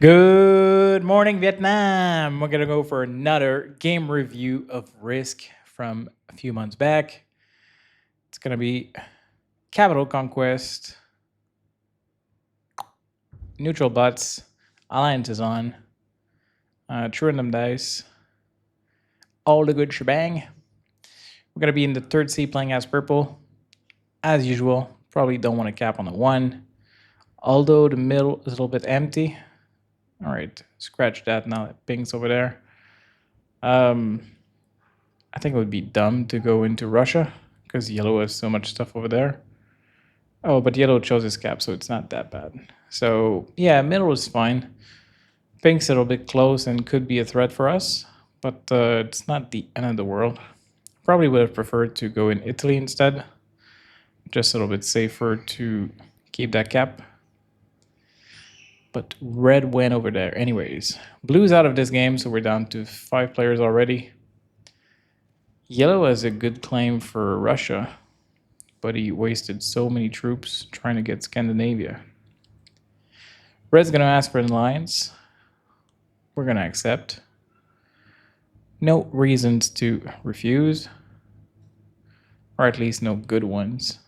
Good morning, Vietnam. We're gonna go for another game review of Risk from a few months back. It's gonna be Capital Conquest, Neutral Butts, Alliance is on, True Random Dice, all the good shebang. We're gonna be in the third C playing as purple, as usual. Probably don't want to cap on the one, although the middle is a little bit empty. All right, scratch that now. That ping's over there. I think it would be dumb to go into Russia because yellow has so much stuff over there. Oh, but yellow chose his cap, so it's not that bad. So yeah, middle is fine. Pink's a little bit close and could be a threat for us, but it's not the end of the world. Probably would have preferred to go in Italy instead. Just a little bit safer to keep that cap. But red went over there anyways. Blue's out of this game, so we're down to 5 players already. Yellow has a good claim for Russia, but he wasted so many troops trying to get Scandinavia. Red's going to ask for an alliance. We're going to accept. No reasons to refuse, or at least no good ones.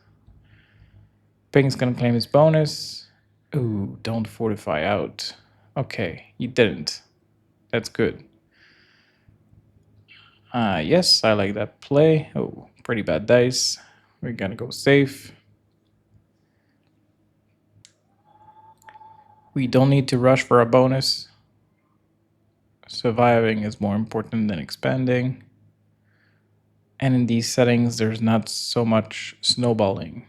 Pink's going to claim his bonus. Ooh, don't fortify out. Okay, he didn't. That's good. Yes, I like that play. Oh, pretty bad dice. We're going to go safe. We don't need to rush for a bonus. Surviving is more important than expanding. And in these settings, there's not so much snowballing.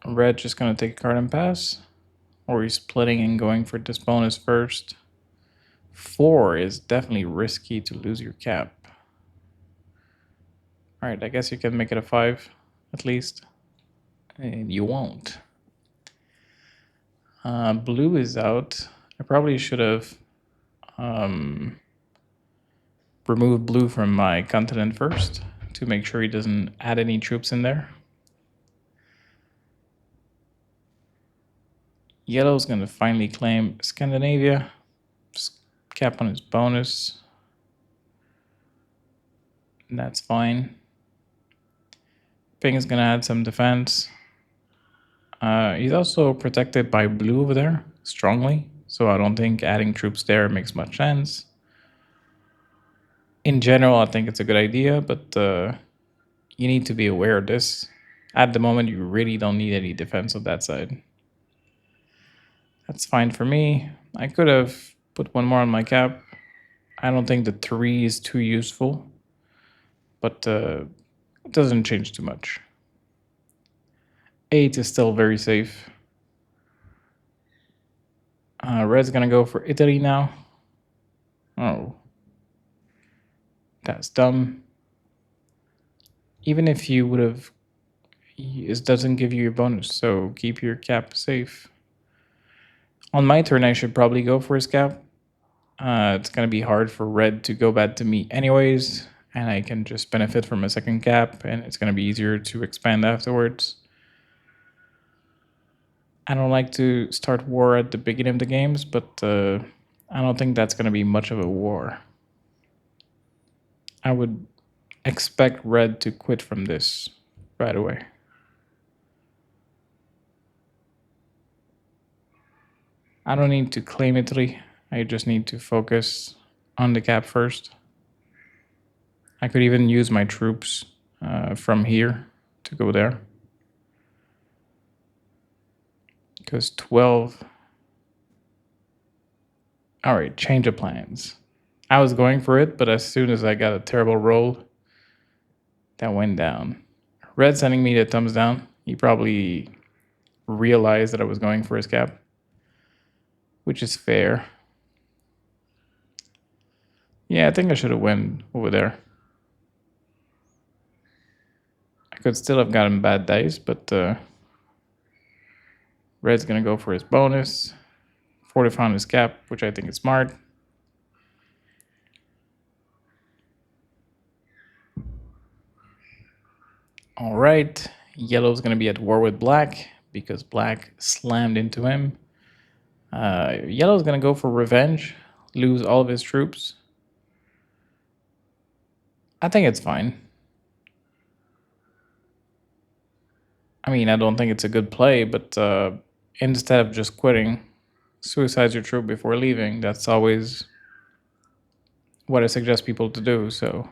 Red just going to take a card and pass. Or he's splitting and going for this bonus first. 4 is definitely risky to lose your cap. Alright, I guess you can make it a 5 at least. And you won't. Blue is out. I probably should have removed blue from my continent first to make sure he doesn't add any troops in there. Yellow's going to finally claim Scandinavia. Just cap on his bonus. And that's fine. Pink is going to add some defense. He's also protected by blue over there, strongly. So I don't think adding troops there makes much sense. In general, I think it's a good idea, but you need to be aware of this. At the moment, you really don't need any defense on that side. That's fine for me. I could have put one more on my cap. I don't think the 3 is too useful, but it doesn't change too much. 8 is still very safe. Red's gonna go for Italy now. Oh. That's dumb. Even if you would have... It doesn't give you your bonus, so keep your cap safe. On my turn, I should probably go for his cap. It's going to be hard for red to go bad to me anyways, and I can just benefit from a second cap, and it's going to be easier to expand afterwards. I don't like to start war at the beginning of the games, but I don't think that's going to be much of a war. I would expect red to quit from this right away. I don't need to claim Italy. I just need to focus on the cap first. I could even use my troops from here to go there. Because 12... Alright, change of plans. I was going for it, but as soon as I got a terrible roll, that went down. Red sending me the thumbs down. He probably realized that I was going for his cap, which is fair. Yeah, I think I should have went over there. I could still have gotten bad dice, but Red's gonna go for his bonus. Fortify on his cap, which I think is smart. All right, Yellow's going to be at war with black because black slammed into him. Yellow's going to go for revenge, lose all of his troops. I think it's fine. I mean, I don't think it's a good play, but instead of just quitting, suicide your troop before leaving. That's always what I suggest people to do. So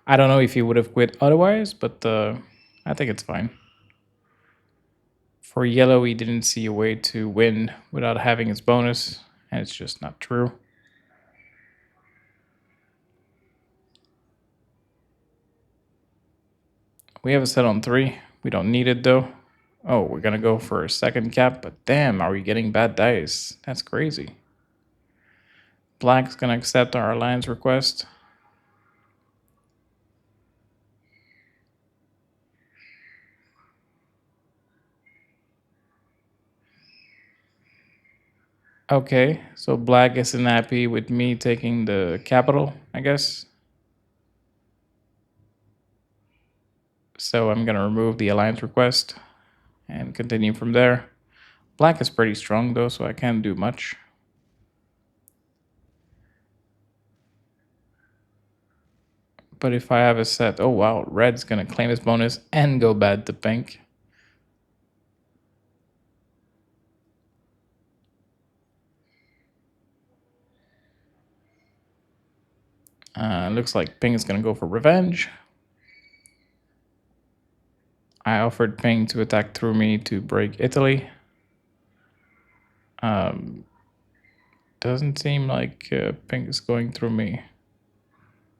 I don't know if he would have quit otherwise, but I think it's fine. For yellow, he didn't see a way to win without having his bonus, and it's just not true. We have a set on 3. We don't need it though. Oh, we're gonna go for a second cap, but damn, are we getting bad dice? That's crazy. Black's gonna accept our alliance request. Okay, so black isn't happy with me taking the capital, I guess. So I'm gonna remove the alliance request and continue from there. Black is pretty strong though, so I can't do much. But if I have a set, oh wow, red's gonna claim his bonus and go bad to pink. Looks like pink is gonna go for revenge. I offered pink to attack through me to break Italy. Doesn't seem like pink is going through me.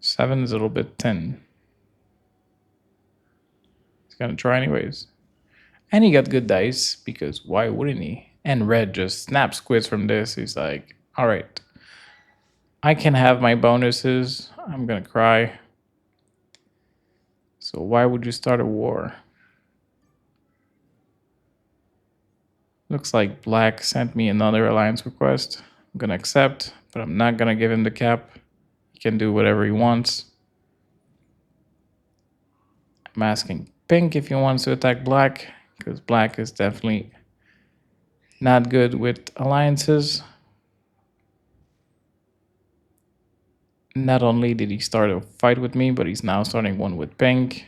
7 is a little bit thin. He's gonna try anyways. And he got good dice, because why wouldn't he? And red just snaps quits from this. He's like, alright, I can have my bonuses. I'm gonna cry. So why would you start a war? Looks like black sent me another alliance request. I'm gonna accept, but I'm not gonna give him the cap. He can do whatever he wants. I'm asking pink if he wants to attack black, because black is definitely not good with alliances. Not only did he start a fight with me, but he's now starting one with pink.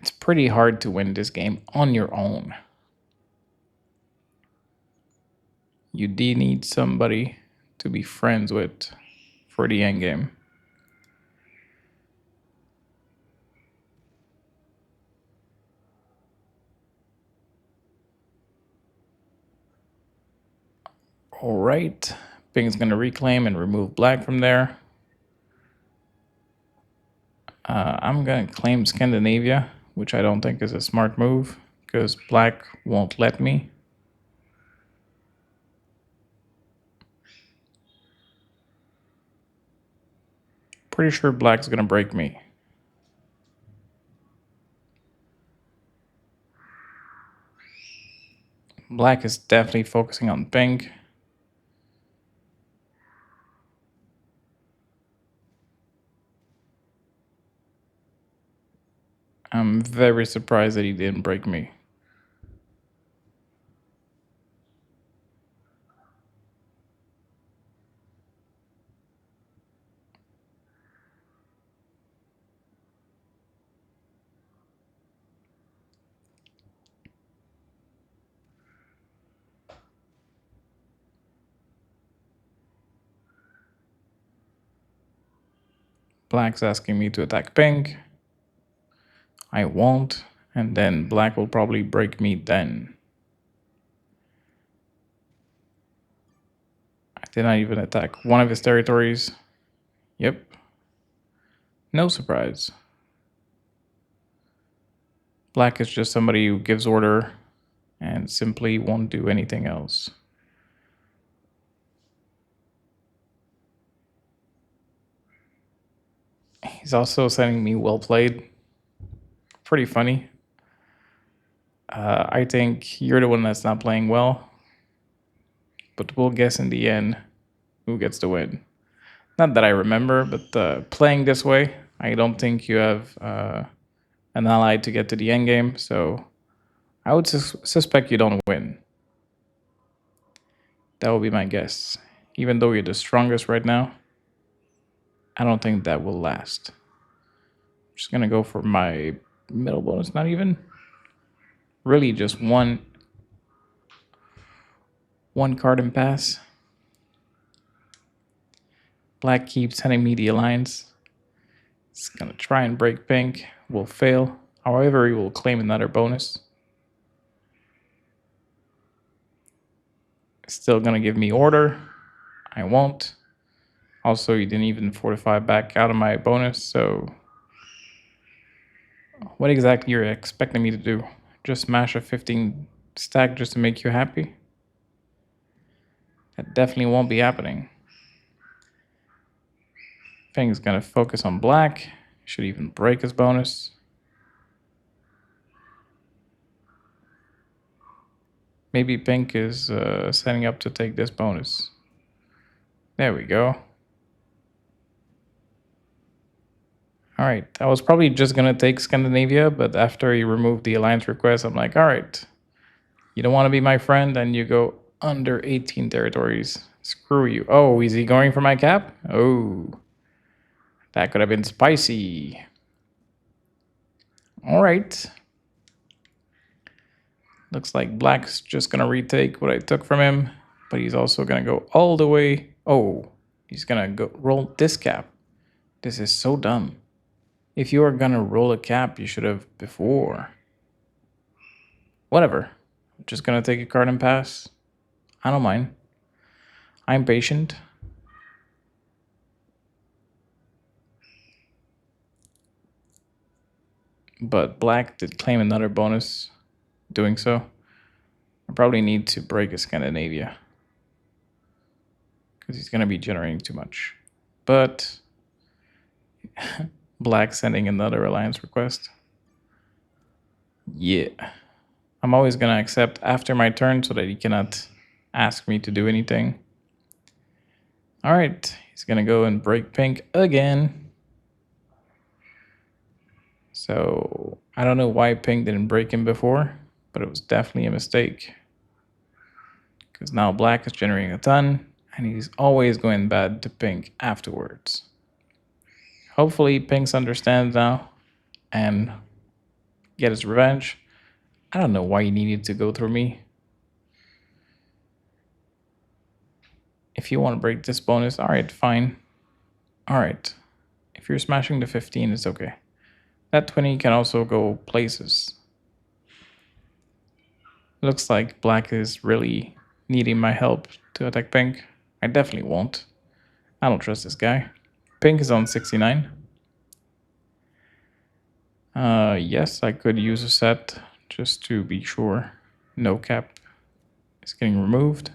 It's pretty hard to win this game on your own. You do need somebody to be friends with for the end game. All right, pink's gonna reclaim and remove black from there. I'm gonna claim Scandinavia, which I don't think is a smart move, because black won't let me. Pretty sure black's gonna break me. Black is definitely focusing on pink. I'm very surprised that he didn't break me. Black's asking me to attack pink. I won't, and then black will probably break me then. I did not even attack one of his territories. Yep. No surprise. Black is just somebody who gives order and simply won't do anything else. He's also sending me well played. Pretty funny. I think you're the one that's not playing well, but we'll guess in the end who gets the win. Not that I remember, but playing this way, I don't think you have an ally to get to the end game, so I would suspect you don't win. That would be my guess. Even though you're the strongest right now, I don't think that will last. I'm just gonna go for my middle bonus, not even. Really just one card and pass. Black keeps sending me the alliance. It's gonna try and break pink. Will fail. However, he will claim another bonus. Still gonna give me order. I won't. Also, he didn't even fortify back out of my bonus, so what exactly you're expecting me to do? Just smash a 15 stack just to make you happy? That definitely won't be happening. Pink's gonna focus on black. Should even break his bonus. Maybe pink is setting up to take this bonus. There we go. All right, I was probably just gonna take Scandinavia, but after he removed the alliance request, I'm like, all right, you don't want to be my friend, then you go under 18 territories. Screw you. Oh, is he going for my cap? Oh, that could have been spicy. All right. Looks like black's just gonna retake what I took from him, but he's also gonna go all the way. Oh, he's gonna go roll this cap. This is so dumb. If you are gonna roll a cap, you should have before. Whatever. I'm just gonna take a card and pass. I don't mind. I'm patient. But black did claim another bonus doing so. I probably need to break a Scandinavia, because he's gonna be generating too much. But black sending another alliance request. Yeah. I'm always gonna accept after my turn so that he cannot ask me to do anything. All right, he's gonna go and break pink again. So I don't know why pink didn't break him before, but it was definitely a mistake. Because now black is generating a ton, and he's always going bad to pink afterwards. Hopefully pink's understands now and get his revenge. I don't know why he needed to go through me. If you want to break this bonus, all right, fine. All right. If you're smashing the 15, it's okay. That 20 can also go places. Looks like black is really needing my help to attack pink. I definitely won't. I don't trust this guy. Pink is on 69. Yes, I could use a set just to be sure. No cap is getting removed.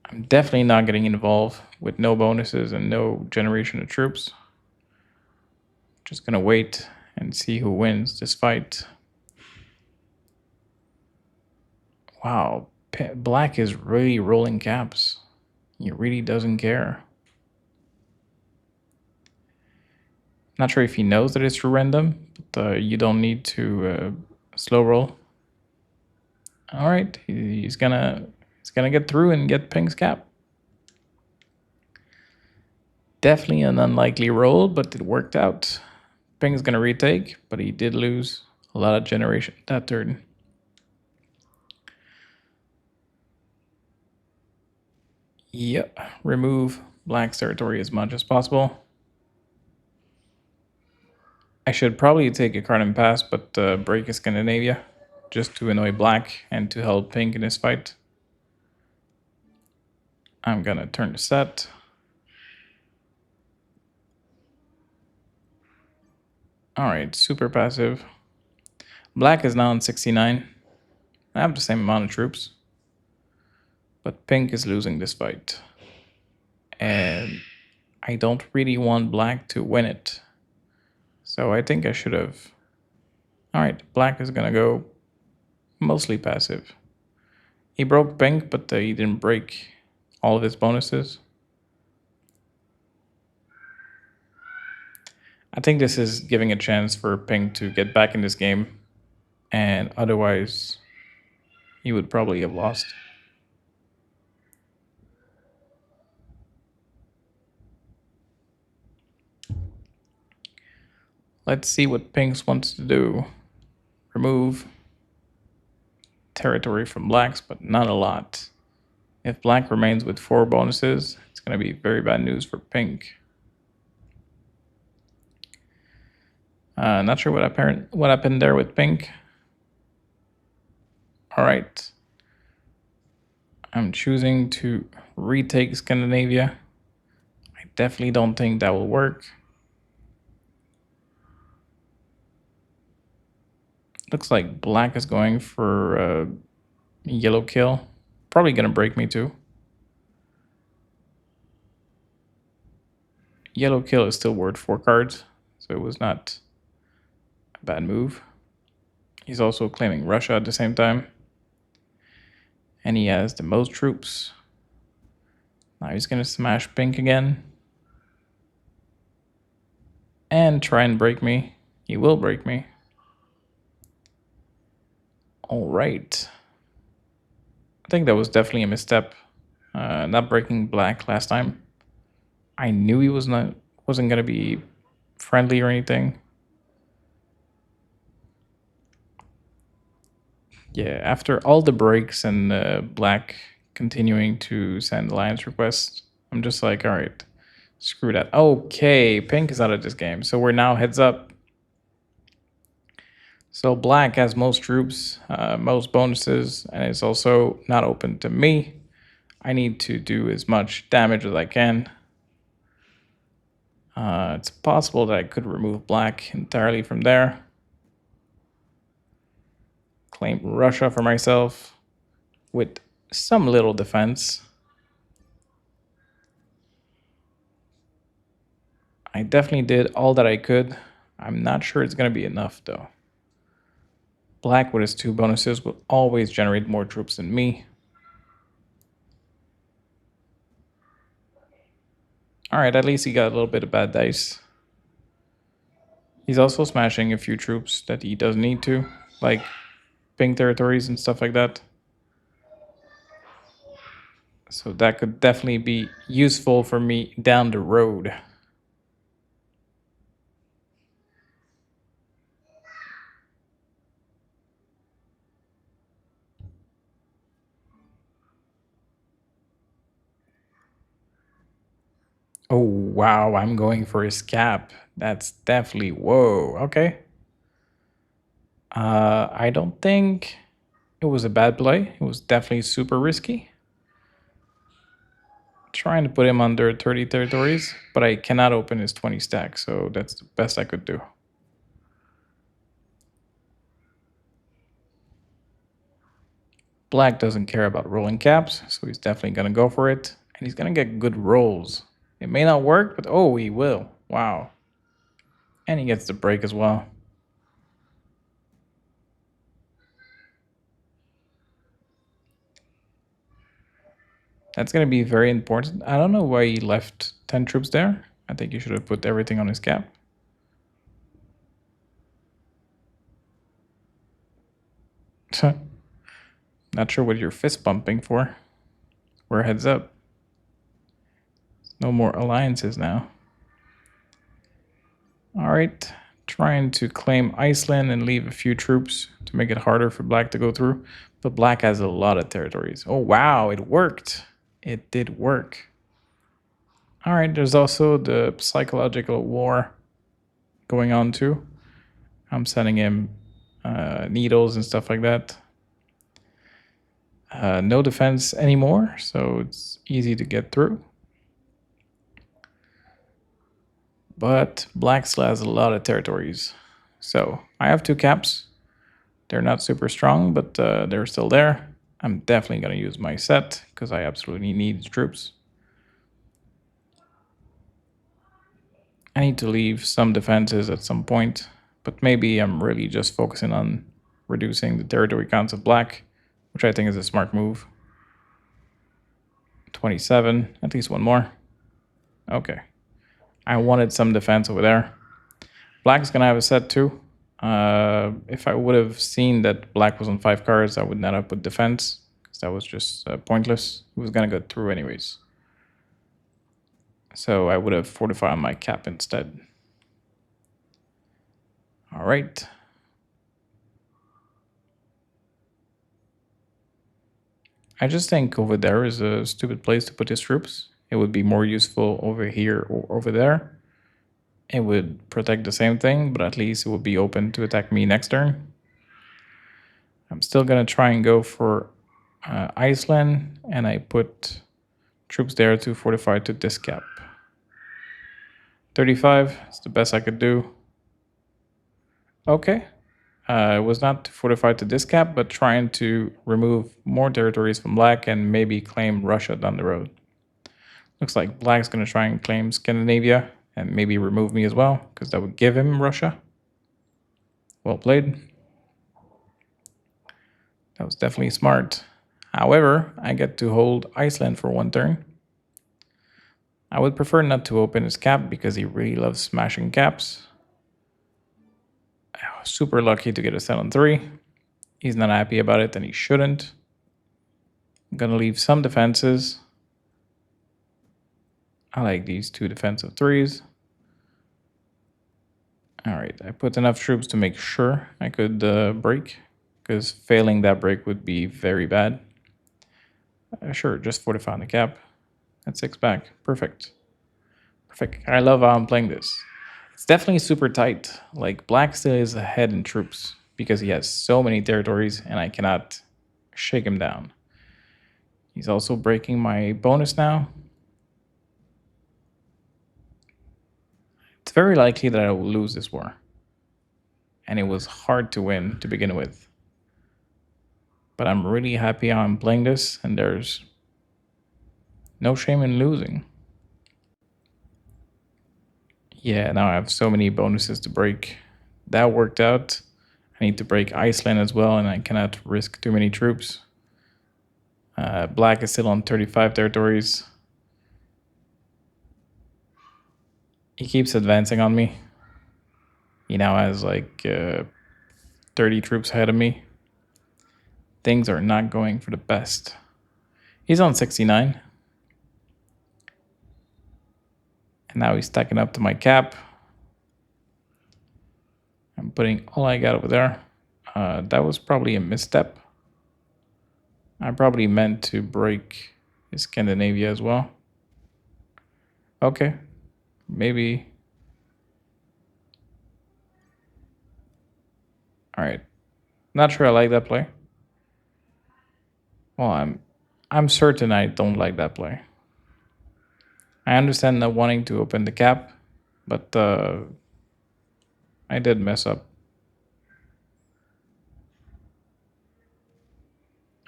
I'm definitely not getting involved with no bonuses and no generation of troops. Just gonna wait and see who wins this fight. Wow, black is really rolling caps. He really doesn't care. Not sure if he knows that it's random, but you don't need to slow roll. All right, he's gonna get through and get pink's cap. Definitely an unlikely roll, but it worked out. Pink's gonna retake, but he did lose a lot of generation that turn. Yep, remove black's territory as much as possible. I should probably take a card and pass, but break a Scandinavia, just to annoy black and to help pink in this fight. I'm gonna turn the set. All right, super passive. Black is now on 69. I have the same amount of troops, but pink is losing this fight. And I don't really want black to win it. So I think I should have. All right, black is gonna go mostly passive. He broke pink, but he didn't break all of his bonuses. I think this is giving a chance for pink to get back in this game, and otherwise he would probably have lost. Let's see what pinks wants to do. Remove territory from blacks, but not a lot. If black remains with 4 bonuses, it's going to be very bad news for pink. Not sure what happened there with pink. All right. I'm choosing to retake Scandinavia. I definitely don't think that will work. Looks like black is going for yellow kill. Probably going to break me too. Yellow kill is still worth 4 cards, so it was not a bad move. He's also claiming Russia at the same time. And he has the most troops. Now he's going to smash pink again. And try and break me. He will break me. All right. I think that was definitely a misstep. Not breaking black last time. I knew he wasn't going to be friendly or anything. Yeah, after all the breaks and black continuing to send alliance requests, I'm just like, all right, screw that. Okay, pink is out of this game, so we're now heads up. So black has most troops, most bonuses, and it's also not open to me. I need to do as much damage as I can. It's possible that I could remove black entirely from there. Claim Russia for myself with some little defense. I definitely did all that I could. I'm not sure it's going to be enough though. Black with his 2 bonuses will always generate more troops than me. Alright, at least he got a little bit of bad dice. He's also smashing a few troops that he doesn't need to, like pink territories and stuff like that. So that could definitely be useful for me down the road. Oh, wow, I'm going for his cap. That's definitely, whoa, okay. I don't think it was a bad play. It was definitely super risky. Trying to put him under 30 territories, but I cannot open his 20 stack, so that's the best I could do. Black doesn't care about rolling caps, so he's definitely going to go for it. And he's going to get good rolls. It may not work, but oh, he will. Wow. And he gets the break as well. That's going to be very important. I don't know why he left 10 troops there. I think he should have put everything on his cap. Not sure what you're fist bumping for. We're heads up. No more alliances now. All right, trying to claim Iceland and leave a few troops to make it harder for black to go through. But black has a lot of territories. Oh, wow, it worked. It did work. All right, there's also the psychological war going on too. I'm sending him needles and stuff like that. No defense anymore, so it's easy to get through. But black still has a lot of territories. So I have 2 caps. They're not super strong, but they're still there. I'm definitely going to use my set because I absolutely need troops. I need to leave some defenses at some point, but maybe I'm really just focusing on reducing the territory counts of black, which I think is a smart move. 27, at least 1 more. Okay. I wanted some defense over there. Black's gonna have a set too. If I would have seen that black was on 5 cards, I would not have put defense because that was just pointless. It was gonna go through anyways. So I would have fortified on my cap instead. All right. I just think over there is a stupid place to put his troops. It would be more useful over here or over there. It would protect the same thing, but at least it would be open to attack me next turn. I'm still gonna try and go for Iceland, and I put troops there to fortify to this cap. 35 is the best I could do. Okay. It was not fortified to this cap, but trying to remove more territories from black and maybe claim Russia down the road. Looks like black's going to try and claim Scandinavia and maybe remove me as well, because that would give him Russia. Well played. That was definitely smart. However, I get to hold Iceland for 1 turn. I would prefer not to open his cap because he really loves smashing caps. Super lucky to get a set on 3. He's not happy about it, and he shouldn't. I'm gonna leave some defenses. I like these 2 defensive 3s. All right, I put enough troops to make sure I could break, because failing that break would be very bad. Sure, just fortify on the cap. That's 6 back. Perfect. Perfect. I love how I'm playing this. It's definitely super tight. Like, black still is ahead in troops because he has so many territories and I cannot shake him down. He's also breaking my bonus now. It's very likely that I will lose this war. And it was hard to win to begin with. But I'm really happy how I'm playing this, and there's no shame in losing. Yeah, now I have so many bonuses to break. That worked out. I need to break Iceland as well, and I cannot risk too many troops. Black is still on 35 territories. He keeps advancing on me. He now has like 30 troops ahead of me. Things are not going for the best. He's on 69. And now he's stacking up to my cap. I'm putting all I got over there. That was probably a misstep. I probably meant to break Scandinavia as well. Okay, maybe. All right, not sure I like that play. Well, I'm certain I don't like that play. I understand not wanting to open the cap, but I did mess up.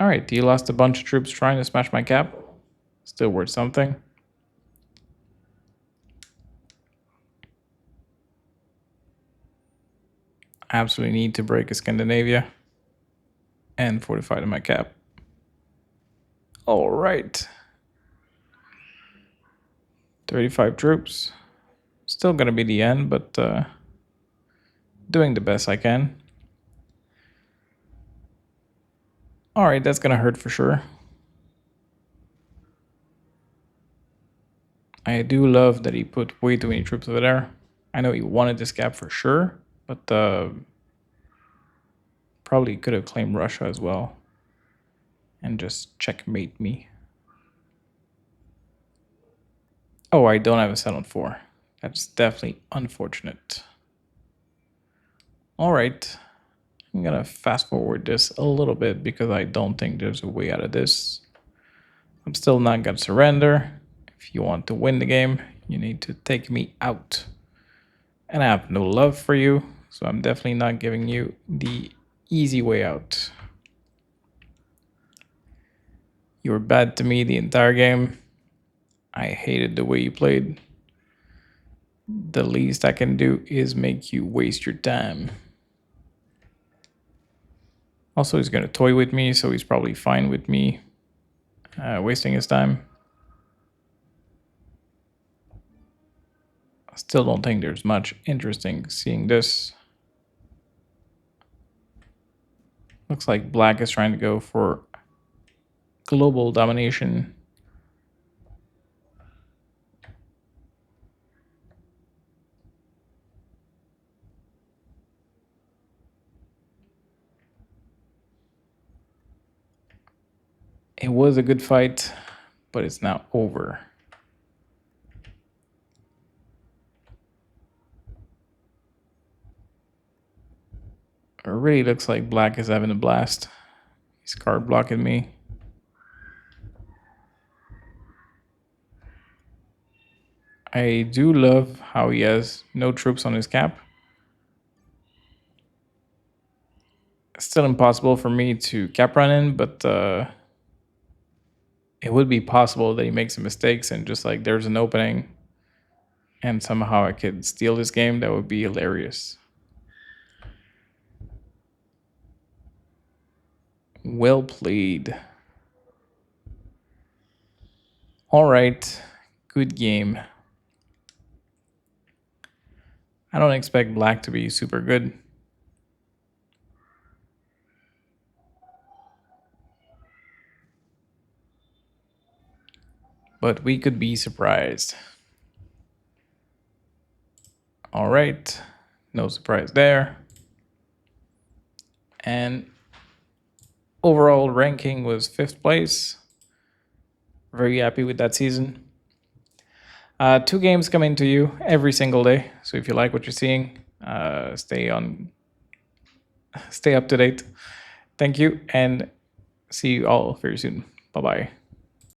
All right, he lost a bunch of troops trying to smash my cap. Still worth something. I absolutely need to break a Scandinavia and fortify to my cap. All right. 35 troops. Still gonna be the end, but doing the best I can. All right, that's gonna hurt for sure. I do love that he put way too many troops over there. I know he wanted this gap for sure, but probably could have claimed Russia as well and just checkmate me. Oh, I don't have a set on 4. That's definitely unfortunate. All right, I'm gonna fast forward this a little bit because I don't think there's a way out of this. I'm still not gonna surrender. If you want to win the game, you need to take me out. And I have no love for you, so I'm definitely not giving you the easy way out. You were bad to me the entire game. I hated the way you played. The least I can do is make you waste your time. Also, he's gonna toy with me, so he's probably fine with me wasting his time. Still don't think there's much interesting seeing this. Looks like black is trying to go for global domination. It was a good fight, but it's now over. It really looks like black is having a blast. He's card blocking me. I do love how he has no troops on his cap. It's still impossible for me to cap run in, but it would be possible that he makes some mistakes and just like there's an opening and somehow I could steal this game. That would be hilarious. Well played. All right, good game. I don't expect black to be super good. But we could be surprised. All right, no surprise there. And overall ranking was 5th place. Very happy with that season. 2 games coming to you every single day. So if you like what you're seeing, stay up to date. Thank you and see you all very soon. Bye-bye.